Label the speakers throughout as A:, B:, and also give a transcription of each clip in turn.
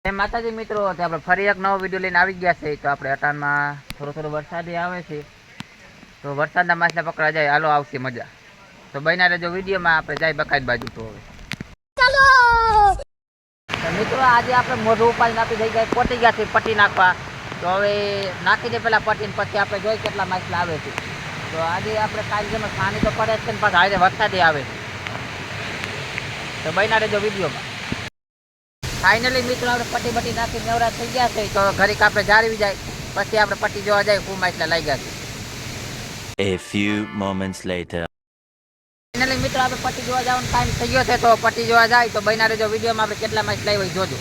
A: માતાજી મિત્રો, આપણે ફરી એક નવો વિડીયો લઈને આવી ગયા છે. તો આપણે અટાણમાં થોડો વરસાદ આવે છે, તો વરસાદના માછલા પકડા જાય, હાલો આવશે મજા. તો બન્યા રહેજો વિડીયોમાં. આપણે જાય બકાઈ બાજુ. તો હવે ચાલો મિત્રો, આજે આપણે મોઢું ઉપાડી નાખી થઈ ગયા, પોટી ગયા છે પટ્ટી નાખવા. તો હવે નાખી દે પેલા પટ્ટીને, પછી આપણે જોઈ કેટલા માછલા આવે છે. તો આજે આપણે કાલે જેમ પાણી તો પડે છે ને પાછા આજે વરસાદે આવે છે. તો બન્યા રહેજો વિડીયોમાં. ફાઇનલી મિત્રો, આપણે પટ્ટી બટ્ટી નાખી નવરા થઈ ગયા છે. તો ઘડીક આપણે જાળવી જાય, પછી આપણે પટ્ટી જોવા જાય ખૂબ માછલા લાગ્યા છે.
B: A few moments later.
A: Finally મિત્રો, આપણે પટ્ટી જોવા જવાનો ટાઈમ થઈ ગયો છે. તો પટ્ટી જોવા જાય. તો બન્યા રહેજો વિડીયોમાં. આપણે કેટલા માછલા લાવ્યા જોજો.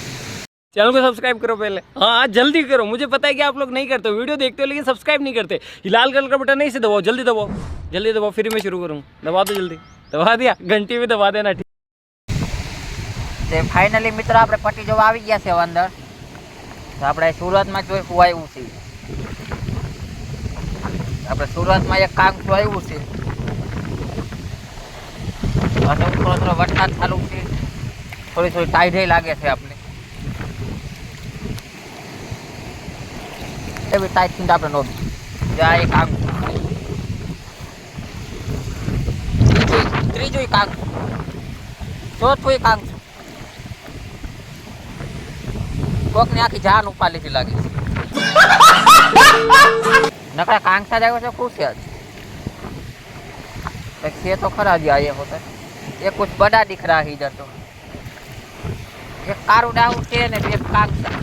C: चैनल को सब्सक्राइब करो पहले, हाँ जल्दी करो। मुझे पता है कि आप लोग नहीं करते हो, वीडियो देखते हो लेकिन सब्सक्राइब नहीं करते। ये लाल कलर का बटन नहीं से दबाओ, जल्दी दबाओ, जल्दी दबाओ, फिर मैं शुरू करूँ। दबा दो जल्दी, दबा दिया, घंटी में दबा देना। ठीक
A: તે ફાઇનલી મિત્રો, આપણે પટ્ટી જોવા આવી ગયા છે અંદર. તો આપણે સુરતમાં જોઈ આવ્યું છે. આપણે સુરતમાં એક કામ આવ્યું છે. થોડો વરસાદ ચાલુ છે, થોડી ટાઈટ લાગે છે આપણે. એવી ટાઈટ થી આપણે નો જાય. કામ ત્રીજું કામ, ચોથું કામ, કોક ને આખી જાન ઉપાડી લીધી લાગે છે. નકરા કાંગસા જ આવ્યો છે, ખુશ છે તો ખરા જ આયે હોતે. એક કુછ બડા દિખ રહા है इधर. तो एक कारू डाहू છે ને બે કાંગસા.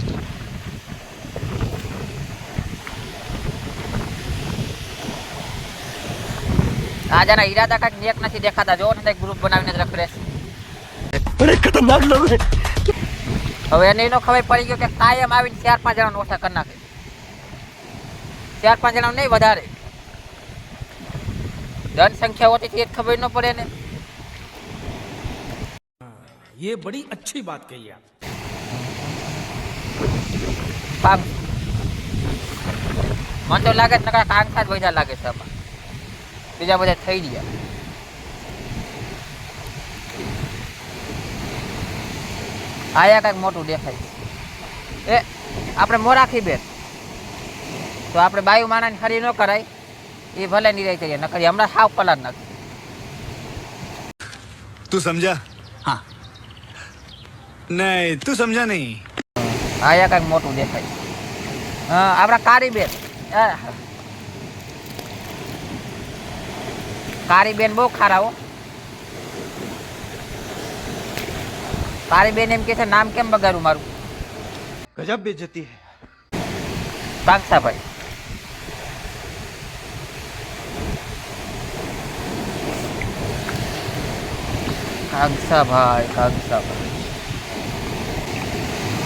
A: આજાના ઈરાદા કાંઈક નેક નથી દેખાતા. જો ને ગ્રુપ બનાવીને જ રખડે છે.
C: बड़े खतरनाक लोग हैं।
A: હવે એને એનો ખબર પડી ગયો કે કાયમ આવીને 4-5 જણાને ઓછા કરી નાખે. 4-5 જણા નહીં, વધારે. જન સંખ્યા ઓછી થી ખબર ન પડે ને.
D: ये बड़ी अच्छी बात कही आप।
A: મને તો લાગે છે નકા કાંગસા જ વધારે લાગે છે આમાં. બીજા બધા થઈ ગયા. આયા કઈક મોટું દેખાય. એ આપણે મોરાખી બેન. તો આપણે બાયુ માણાની હરી ન કરાય. એ ભલે નિરાય કરીએ, ન કરીએ હમણાં સાવ કલર નાખે.
E: तू समझा? हाँ नहीं, तू समझा नहीं.
A: આયા કઈક મોટું દેખાય. હા, આપણા કારી બેન. કારી બેન બહુ ખારા હો. કારી બેન એમ કે છે નામ કેમ બગાડું મારું.
E: गजब बेइज्जती है.
A: કાંગસા ભાઈ. કાંગસા ભાઈ, કાંગસા ભાઈ.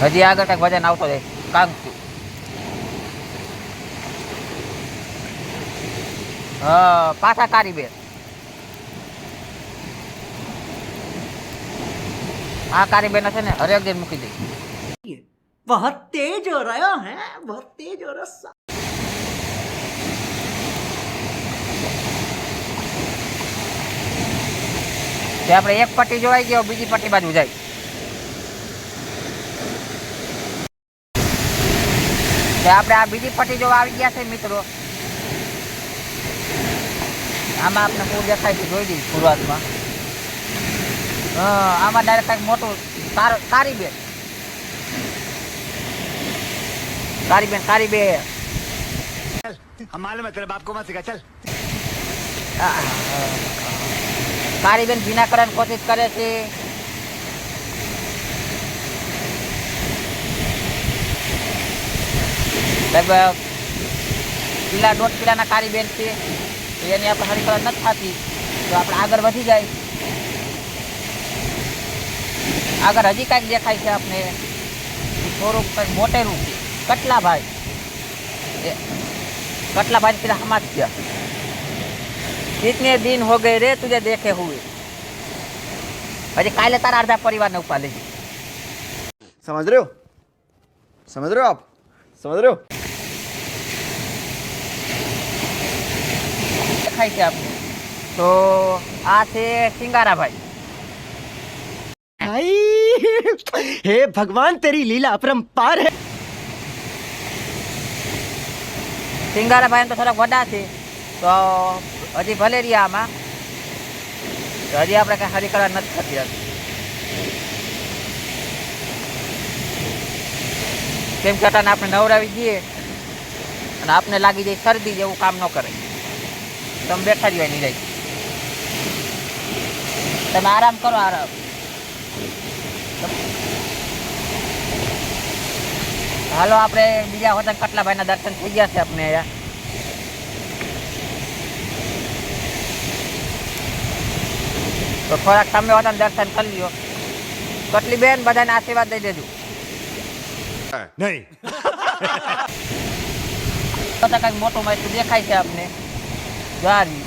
A: હજી આગળ કઈક વજન આવતો જાય. કાંગસુ. હા, પાછા કારી બેન. આ કારી બેન છે ને હરેક દિન મૂકી દે.
F: बहुत तेज हो रहा है, बहुत तेज हो रहा।
A: તે આપણે એક પટ્ટી જોવાઈ ગયો, બીજી પટ્ટી બાજુ જાય. તે આપણે આ બીજી પટ્ટી જોવા આવી ગયા છે મિત્રો. આમાં આપણે શું દેખાય છે જોઈ દઈએ શરૂઆતમાં. હા, આમાં ડાયરેક્ટ કંઈક મોટું કારી બેન. કારી બેન, કારી બેન.
E: हम मालूम है तेरे बाप को मत सिखा. चल.
A: કારી બેન ભીના કરવાની કોશિશ કરે છે. કિલ્લા 1.5 કિલ્લાના કારી બેન છે. એની આપણે હરી કલર નથી થતી. તો આપણે આગળ વધી જાય. આગળ હજી કાંઈક દેખાય છે આપણે. થોડુંક કંઈક મોટેરું કટલા ભાઈ. कटला भाई तेरा हमार किया. कितने दिन हो गए रे तुझे देखे हुए. अरे काले तारा अर्धा परिवार ने उपा लीजिए.
E: समझ रहे हो? समझ रहे हो आप? समझ रहे हो?
A: देखाय છે આપણે. તો આ છે સિંગારા ભાઈ.
F: भाई हे भगवान तेरी लीला अपरंपार है.
A: સિંગારા ભાઈ તો થોડાક વડા છે તો હજી ભલે રહ્યા આમાં તો હજી આપણે કાંઈ હરી કરવા નથી થતી હતી કેમ કે અટાને આપણે નવરાવી દઈએ અને આપને લાગી જાય શરદી જેવું કામ ન કરે તમે બેઠા જ હોય નહીં જાય તમે આરામ કરો આરામ હાલો આપણે બીજા વતન કટલાભાઈના દર્શન થઈ ગયા છે આપણે અહીંયા તો થોડાક તમે વતન દર્શન કરી લ્યો કટલી બેન બધાને આશીર્વાદ દઈ દેજો
E: नहीं.
A: કંઈક મોટું માઇક દેખાય છે આપને જારી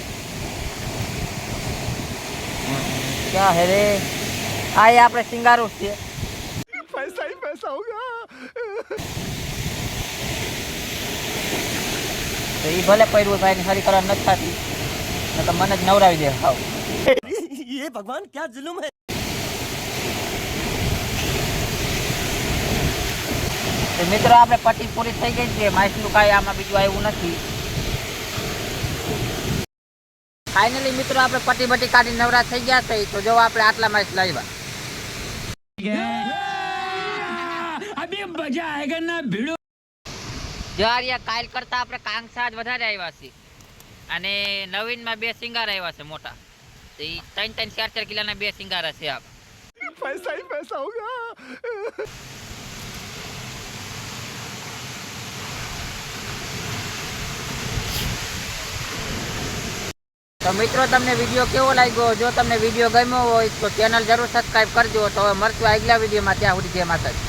A: ક્યાં હે રે આ એ આપણે સિંગારું છે
E: पैसा ही पैसा होगा.
A: તો એ ભલે પડ્યું ભાઈ હરી કરવા નથી થતી તો મને જ નવરાવી દે હાવ
F: ये भगवान क्या जुल्म है.
A: તો મિત્રો આપણે પટ્ટી પૂરી થઈ ગઈ છે માઇસનું કાંઈ આમાં બીજું આવ્યું નથી ફાઇનલી મિત્રો આપણે પટ્ટી બટ્ટી કાઢી નવરા થઈ ગયા છે તો જો આપણે આટલા માઇસ લાવ્યા જારિયા કાલ કરતા આપણે કાંગસા જ વધારે આવ્યા છે અને નવીનમાં 2 સિંગાર આવ્યા છે મોટા તો એ 3-4 કિલોના 2 સિંગારા છે આપ
E: पैसा ही पैसा होगा.
A: તો મિત્રો તમને વિડીયો કેવો લાગ્યો જો તમને વિડીયો ગમ્યો હોય તો ચેનલ જરૂર સબસ્ક્રાઇબ કરજો તો હવે મળશું આગલા વિડીયોમાં ત્યાં સુધી જય માતાજી